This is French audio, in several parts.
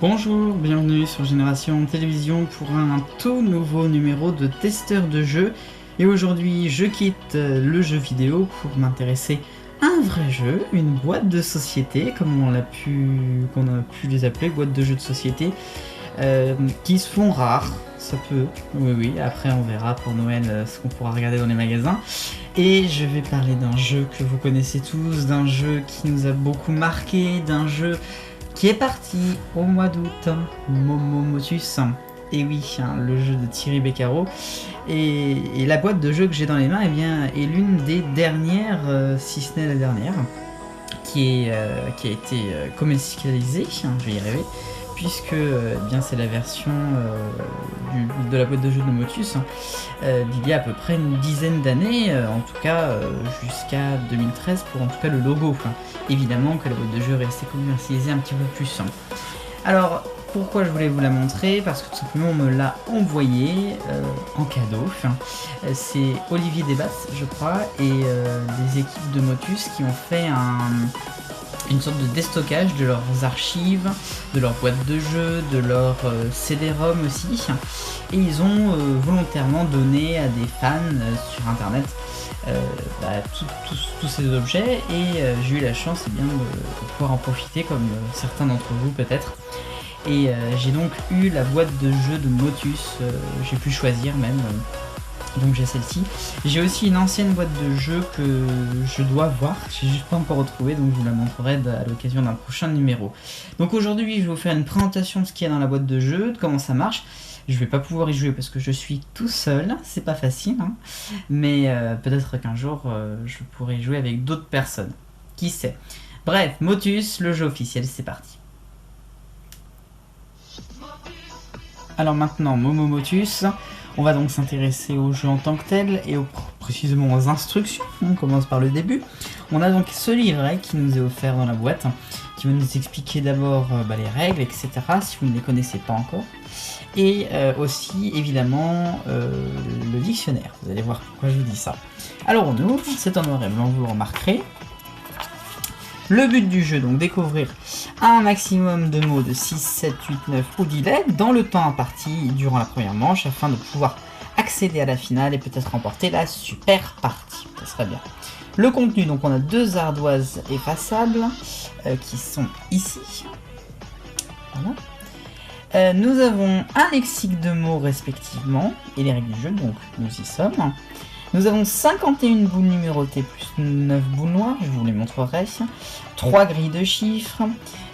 Bonjour, bienvenue sur Génération Télévision pour un tout nouveau numéro de testeur de jeux. Et aujourd'hui, je quitte le jeu vidéo pour m'intéresser à un vrai jeu, une boîte de société, comme qu'on a pu les appeler, boîtes de jeux de société, qui se font rares. Ça peut, oui, après on verra pour Noël ce qu'on pourra regarder dans les magasins. Et je vais parler d'un jeu que vous connaissez tous, d'un jeu qui nous a beaucoup marqué, d'un jeu qui est parti au mois d'août, Momo Motus. Et oui, le jeu de Thierry Beccaro. Et la boîte de jeu que j'ai dans les mains est l'une des dernières, si ce n'est la dernière, qui a été commercialisée, je vais y arriver, puisque c'est la version de la boîte de jeu de Motus d'il y a à peu près une dizaine d'années, en tout cas jusqu'à 2013 pour en tout cas le logo. Évidemment que la boîte de jeu est restée commercialisée un petit peu plus. Alors pourquoi je voulais vous la montrer? Parce que tout simplement on me l'a envoyé en cadeau. C'est Olivier Desbasses je crois et les équipes de Motus qui ont fait une sorte de déstockage de leurs archives, de leurs boîtes de jeux, de leurs CD-ROM aussi. Et ils ont volontairement donné à des fans sur internet tous ces objets. Et j'ai eu la chance de pouvoir en profiter comme certains d'entre vous peut-être. Et j'ai donc eu la boîte de jeux de Motus, j'ai pu choisir même. Donc j'ai celle-ci. J'ai aussi une ancienne boîte de jeu que je dois voir, j'ai juste pas encore retrouvé, donc je vous la montrerai à l'occasion d'un prochain numéro. Donc aujourd'hui je vais vous faire une présentation de ce qu'il y a dans la boîte de jeu, de comment ça marche. Je vais pas pouvoir y jouer parce que je suis tout seul, c'est pas facile, mais peut-être qu'un jour je pourrai y jouer avec d'autres personnes. Qui sait. Bref, Motus, le jeu officiel, c'est parti. Alors maintenant, Momo Motus. On va donc s'intéresser au jeu en tant que tel et précisément aux instructions. On commence par le début. On a donc ce livret qui nous est offert dans la boîte, qui va nous expliquer d'abord les règles, etc. si vous ne les connaissez pas encore. Et aussi évidemment le dictionnaire. Vous allez voir pourquoi je vous dis ça. Alors on ouvre, c'est en noir et blanc, vous le remarquerez. Le but du jeu, donc découvrir un maximum de mots de 6, 7, 8, 9 ou 10 lettres dans le temps imparti durant la première manche afin de pouvoir accéder à la finale et peut-être remporter la super partie. Ça serait bien. Le contenu, donc on a deux ardoises effaçables qui sont ici. Voilà. Nous avons un lexique de mots respectivement et les règles du jeu, donc nous y sommes. Nous avons 51 boules numérotées plus 9 boules noires, je vous les montrerai, 3 grilles de chiffres,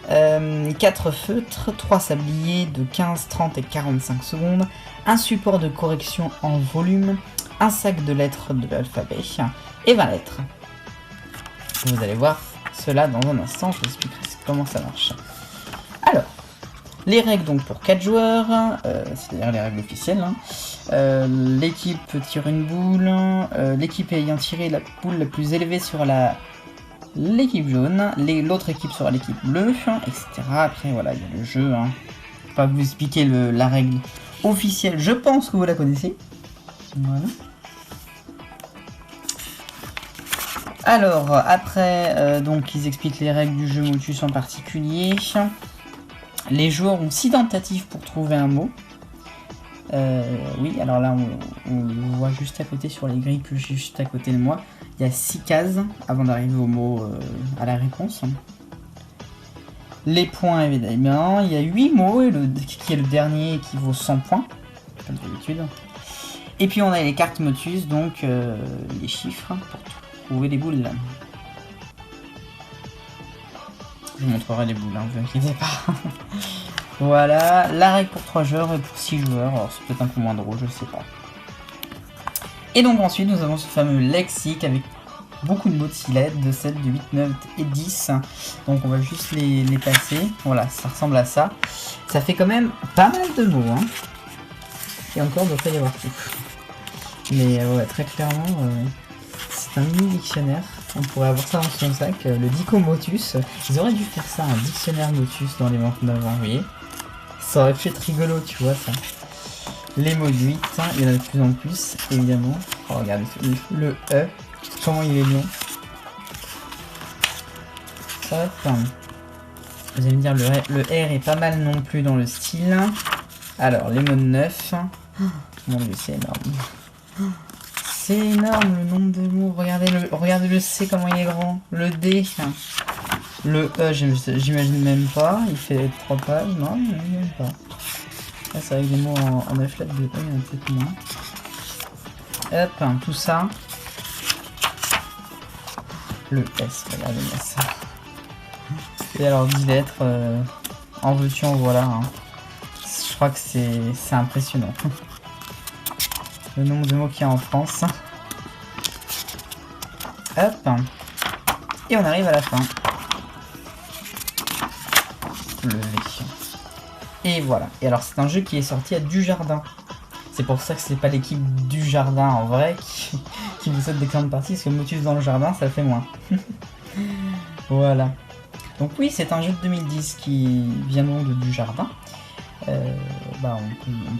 4 feutres, 3 sabliers de 15, 30 et 45 secondes, un support de correction en volume, un sac de lettres de l'alphabet et 20 lettres. Vous allez voir cela dans un instant, je vous expliquerai comment ça marche. Alors, les règles donc pour 4 joueurs, c'est-à-dire les règles officielles. L'équipe tire une boule, l'équipe ayant tiré la boule la plus élevée sur l'équipe jaune, l'autre équipe sera l'équipe bleue, etc. Après voilà, il y a le jeu. Je ne vais pas vous expliquer la règle officielle, je pense que vous la connaissez. Voilà. Alors après, donc ils expliquent les règles du jeu Motus en particulier. Les joueurs ont 6 tentatives pour trouver un mot. Oui, alors là on voit juste à côté sur les grilles que j'ai juste à côté de moi. Il y a 6 cases avant d'arriver au mot à la réponse. Les points évidemment, il y a 8 mots et qui est le dernier qui vaut 100 points, comme d'habitude. Et puis on a les cartes Motus, donc les chiffres pour trouver les boules. Je vous montrerai les boules, vous inquiétez pas. Voilà, la règle pour 3 joueurs et pour 6 joueurs, alors c'est peut-être un peu moins drôle, je sais pas. Et donc ensuite nous avons ce fameux lexique avec beaucoup de mots de 6 lettres, de 7, de 8, 9 et 10. Donc on va juste les passer, voilà, ça ressemble à ça. Ça fait quand même pas mal de mots, Et encore, il doit pas y avoir tout. Mais ouais, très clairement, c'est un mini dictionnaire. On pourrait avoir ça dans son sac, le Dico Motus. Ils auraient dû faire ça, un dictionnaire Motus dans les 29 ans, vous voyez. Ça aurait pu être rigolo, tu vois, ça. Les mots de 8, il y en a de plus en plus, évidemment. Oh, regardez, le E, comment il est long. Ça va être plein. Vous allez me dire, le R est pas mal non plus dans le style. Alors, les mots 9. Mon dieu, c'est énorme. C'est énorme le nombre de mots. Regardez le C, comment il est grand. Le D. Le E, j'imagine même pas. Il fait 3 pages. Non, même pas. Là, c'est avec des mots en 9 lettres. De E, il y en a peut-être moins. Hop, tout ça. Le S, regardez ça. Et alors 10 lettres, en veux-tu, en voilà. Hein. Je crois que c'est impressionnant. Le nombre de mots qu'il y a en France. Hop. Et on arrive à la fin. Le V. Et voilà. Et alors c'est un jeu qui est sorti à Dujardin. C'est pour ça que c'est pas l'équipe du jardin en vrai qui vous souhaite d'excellentes parties, parce que Motus dans le jardin, ça le fait moins. Voilà. Donc oui, c'est un jeu de 2010 qui vient donc de Dujardin. On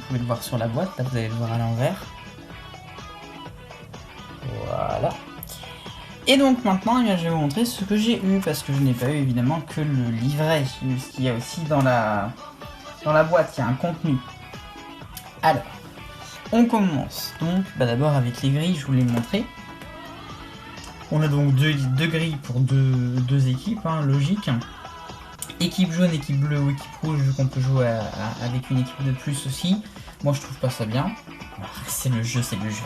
pouvait le voir sur la boîte, là vous allez le voir à l'envers. Voilà. Et donc maintenant, je vais vous montrer ce que j'ai eu, parce que je n'ai pas eu évidemment que le livret. Ce qu'il y a aussi dans la boîte, il y a un contenu. Alors, on commence donc d'abord avec les grilles, je vous l'ai montré. On a donc deux grilles pour deux équipes, hein, logique. Équipe jaune, équipe bleue ou équipe rouge, vu qu'on peut jouer avec une équipe de plus aussi. Moi je trouve pas ça bien. C'est le jeu, c'est le jeu.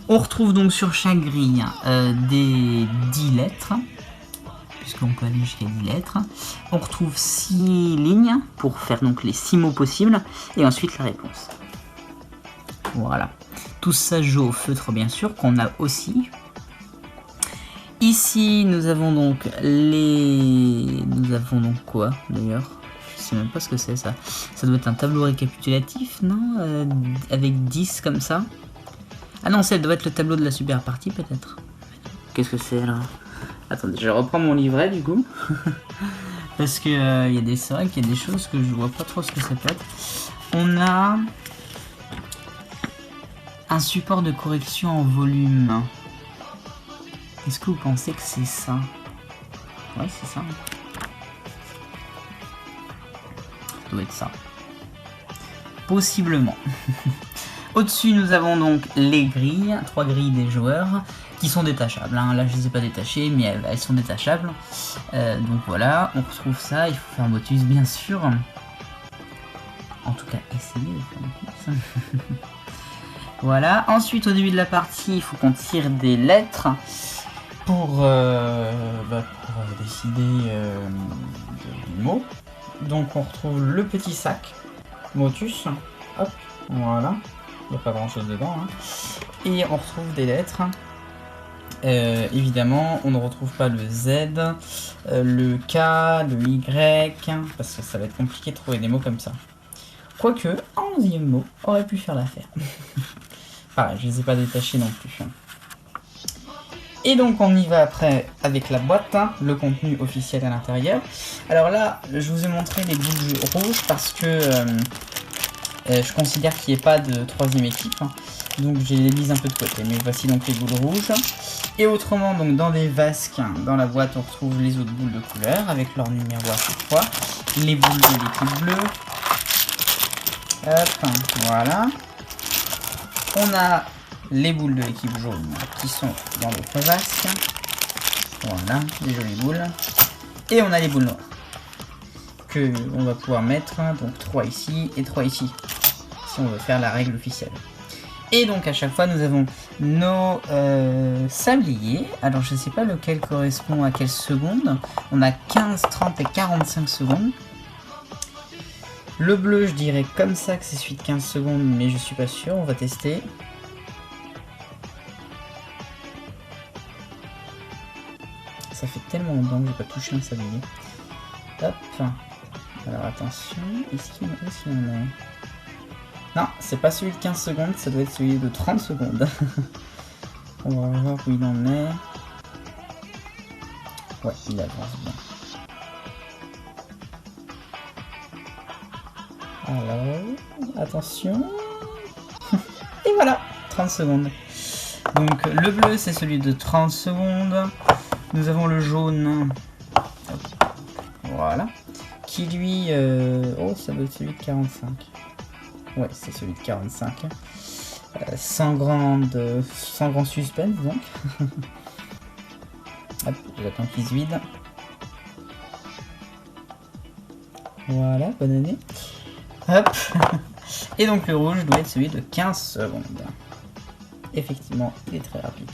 On retrouve donc sur chaque grille des 10 lettres, puisqu'on peut aller jusqu'à 10 lettres. On retrouve 6 lignes pour faire donc les 6 mots possibles, et ensuite la réponse. Voilà. Tout ça joue au feutre bien sûr, qu'on a aussi. Ici nous avons donc quoi d'ailleurs? Je sais même pas ce que c'est ça. Ça doit être un tableau récapitulatif, non? Avec 10 comme ça. Ah non, ça doit être le tableau de la super partie peut-être. Qu'est-ce que c'est alors? Attendez, je reprends mon livret du coup. Parce que c'est vrai qu'il y a des choses que je vois pas trop ce que ça peut être. On a un support de correction en volume. Est-ce que vous pensez que c'est ça? Ouais, c'est ça. Ça doit être ça. Possiblement. Au-dessus, nous avons donc les grilles, 3 grilles des joueurs, qui sont détachables. Hein. Là, je ne les ai pas détachées, mais elles sont détachables. Donc voilà, on retrouve ça. Il faut faire Motus, bien sûr. En tout cas, essayez de faire Motus. Voilà. Ensuite, au début de la partie, il faut qu'on tire des lettres pour décider du mot. Donc, on retrouve le petit sac Motus. Hop, voilà. Il n'y a pas grand chose dedans. Hein. Et on retrouve des lettres. Évidemment, on ne retrouve pas le Z, le K, le Y, parce que ça va être compliqué de trouver des mots comme ça. Quoique, un 11e mot aurait pu faire l'affaire. Pareil, je ne les ai pas détachés non plus. Et donc on y va après avec la boîte, hein, le contenu officiel à l'intérieur. Alors là, je vous ai montré les boules rouges parce que je considère qu'il n'y ait pas de 3e équipe. Hein, donc j'ai les mises un peu de côté. Mais voici donc les boules rouges. Et autrement, donc dans des vasques, dans la boîte, on retrouve les autres boules de couleur avec leur numéro à chaque fois. Les boules de l'équipe bleue. Hop, voilà. On a les boules de l'équipe jaune qui sont dans l'autre vasque. Voilà, des jolies boules. Et on a les boules noires que on va pouvoir mettre, donc 3 ici et 3 ici, si on veut faire la règle officielle. Et donc à chaque fois nous avons nos sabliers. Alors je ne sais pas lequel correspond à quelle seconde. On a 15, 30 et 45 secondes. Le bleu, je dirais comme ça que c'est celui de 15 secondes, mais je suis pas sûr, on va tester. Ça fait tellement longtemps que j'ai pas touché un sablier. Hop. Alors attention, est-ce qu'il y en a? Non, c'est pas celui de 15 secondes, ça doit être celui de 30 secondes. On va voir où il en est. Ouais, il avance bien. Alors, attention. Et voilà, 30 secondes. Donc le bleu c'est celui de 30 secondes. Nous avons le jaune. Voilà. qui lui... Oh, ça doit être celui de 45. Ouais, c'est celui de 45. Sans grand suspense, donc. Hop, j'attends qu'il se vide. Voilà, bonne année. Hop. Et donc le rouge doit être celui de 15 secondes. Effectivement, il est très rapide.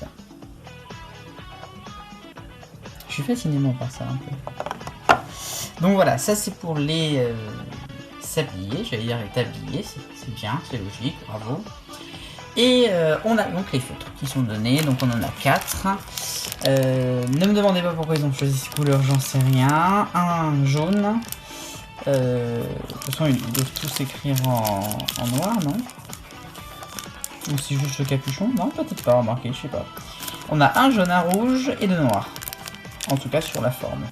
Je suis fasciné par ça un peu. Donc voilà, ça c'est pour les sabliers, j'allais dire les tabliers, c'est bien, c'est logique, bravo. Et on a donc les feutres qui sont donnés, donc on en a 4. Ne me demandez pas pourquoi ils ont choisi ces couleurs, j'en sais rien. Un jaune. De toute façon, ils doivent tous écrire en noir, non? Ou c'est juste le capuchon? Non, peut-être pas remarqué, je sais pas. On a un jaune, un rouge et deux noirs. En tout cas sur la forme.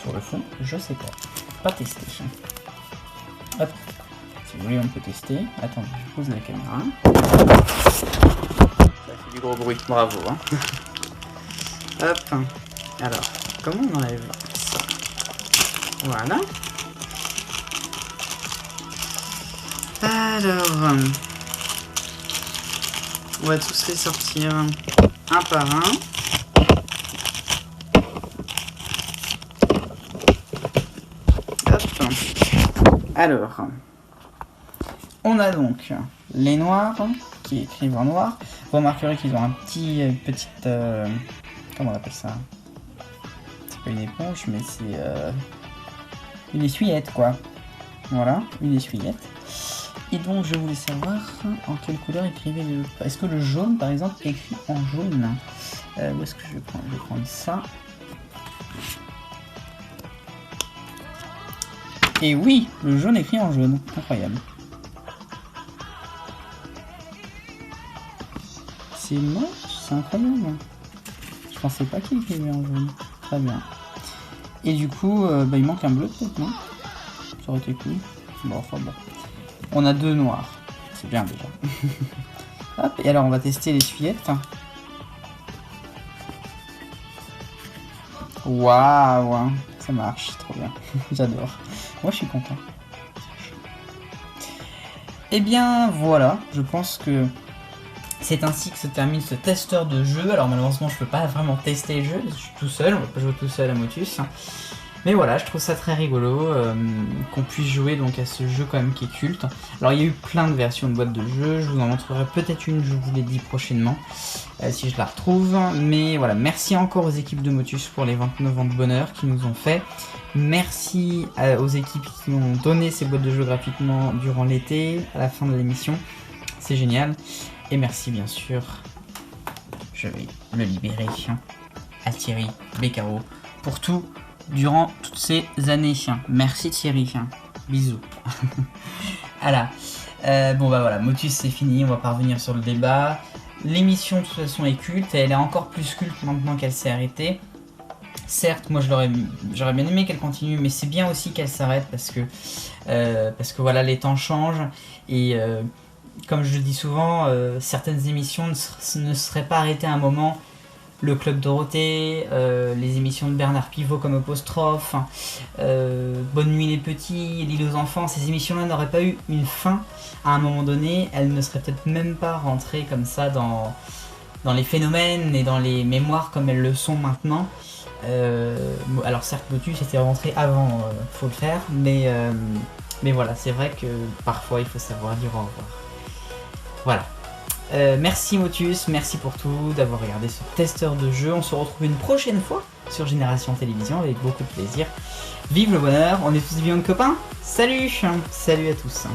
Sur le fond, je sais pas. Pas testé. Hop. Si vous voulez, on peut tester. Attendez, je pose la caméra. Ça fait du gros bruit, bravo. Hein. Hop. Alors, comment on enlève ça? Voilà. Alors, on va tous les sortir un par un. Hop. Alors, on a donc les noirs qui écrivent en noir. Vous remarquerez qu'ils ont un petite comment on appelle ça? C'est pas une éponge, mais c'est une essuyette, quoi. Voilà, une essuyette. Et donc je voulais savoir en quelle couleur écrivait le... Est-ce que le jaune par exemple écrit en jaune? Où est-ce que je vais prendre? Je vais prendre ça. Et oui, le jaune écrit en jaune. Incroyable. C'est moche, c'est incroyable. Je pensais pas qu'il écrivait en jaune. Très bien. Et du coup, il manque un bleu peut-être, non? Ça aurait été cool. Bon, enfin bon. On a deux noirs. C'est bien déjà. Hop, et alors on va tester l'essuyette. Waouh, ça marche, trop bien. J'adore. Moi je suis content. Et bien voilà, je pense que c'est ainsi que se termine ce testeur de jeu. Alors malheureusement je peux pas vraiment tester le jeu, je suis tout seul, on va pas jouer tout seul à Motus. Mais voilà, je trouve ça très rigolo qu'on puisse jouer donc à ce jeu quand même qui est culte. Alors il y a eu plein de versions de boîtes de jeu, je vous en montrerai peut-être une, je vous l'ai dit prochainement, si je la retrouve. Mais voilà, merci encore aux équipes de Motus pour les 29 ans de bonheur qu'ils nous ont fait. Merci aux équipes qui ont donné ces boîtes de jeu gratuitement durant l'été, à la fin de l'émission. C'est génial. Et merci bien sûr, je vais le libérer, à Thierry Beccaro pour tout. Durant toutes ces années. Merci Thierry. Bisous. Voilà. Bon bah voilà, Motus c'est fini, on va pas revenir sur le débat. L'émission de toute façon est culte, et elle est encore plus culte maintenant qu'elle s'est arrêtée. Certes, moi j'aurais bien aimé qu'elle continue, mais c'est bien aussi qu'elle s'arrête parce que voilà, les temps changent et comme je le dis souvent, certaines émissions ne seraient pas arrêtées à un moment. Le Club Dorothée, les émissions de Bernard Pivot comme Apostrophe, Bonne Nuit les Petits, L'île aux enfants, ces émissions-là n'auraient pas eu une fin à un moment donné, elles ne seraient peut-être même pas rentrées comme ça dans les phénomènes et dans les mémoires comme elles le sont maintenant. Alors certes, Motus était rentré avant, faut le faire, mais voilà, c'est vrai que parfois il faut savoir dire au revoir. Voilà. Merci Motus, merci pour tout, d'avoir regardé ce testeur de jeu. On se retrouve une prochaine fois sur Génération Télévision avec beaucoup de plaisir. Vive le bonheur, on est tous Beyond copains. Salut, salut à tous.